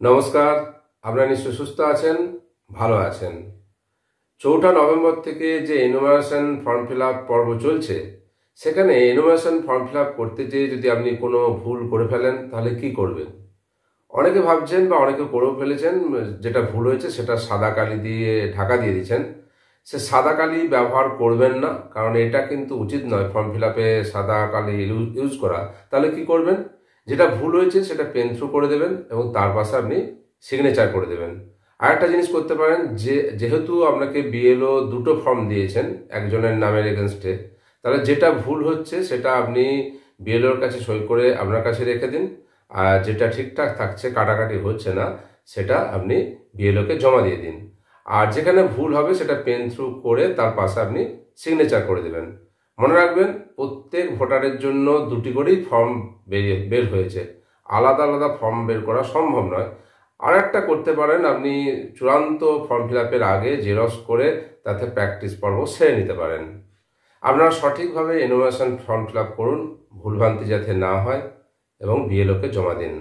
নমস্কার, আপনারা নিশ্চয় সুস্থ আছেন, ভালো আছেন। 4 নভেম্বর থেকে যে এনুমারেশন ফর্ম ফিল আপ পর্ব চলছে, সেখানে এনুমারেশন ফর্ম ফিল আপ করতে যেয়ে যদি আপনি কোনো ভুল করে ফেলেন তাহলে কি করবেন? অনেকে ভাবছেন বা অনেকে করেও ফেলেছেন, যেটা ভুল হয়েছে সেটা সাদা কালি দিয়ে ঢাকা দিয়ে দিচ্ছেন। সে সাদা কালি ব্যবহার করবেন না, কারণ এটা কিন্তু উচিত নয় ফর্ম ফিল আপে সাদা কালি ইউজ করা। তাহলে কি করবেন? যেটা ভুল হয়েছে সেটা পেন থ্রু করে দেবেন এবং তার পাশে আপনি সিগনেচার করে দেবেন। আর একটা জিনিস করতে পারেন, যেহেতু আপনাকে বিএলও দুটো ফর্ম দিয়েছেন একজনের নামের এগেনস্টে, তাহলে যেটা ভুল হচ্ছে সেটা আপনি বিএলওর কাছে সই করে আপনার কাছে রেখে দিন, আর যেটা ঠিকঠাক থাকছে, কাটাকাটি হচ্ছে না, সেটা আপনি বিএলওকে জমা দিয়ে দিন। আর যেখানে ভুল হবে সেটা পেন থ্রু করে তার পাশে আপনি সিগনেচার করে দেবেন। মনে রাখবেন, প্রত্যেক ভোটারের জন্য দুটি করেই ফর্ম বের হয়েছে, আলাদা আলাদা ফর্ম বের করা সম্ভব নয়। আর একটা করতে পারেন, আপনি চূড়ান্ত ফর্ম ফিল আপের আগে জেরক্স করে তাতে প্র্যাকটিস পর্ব সেরে নিতে পারেন। আপনারা সঠিকভাবে এনুমারেশন ফর্ম ফিল আপ করুন, ভুলভ্রান্তি যাতে না হয়, এবং বিএলওকে জমা দিন।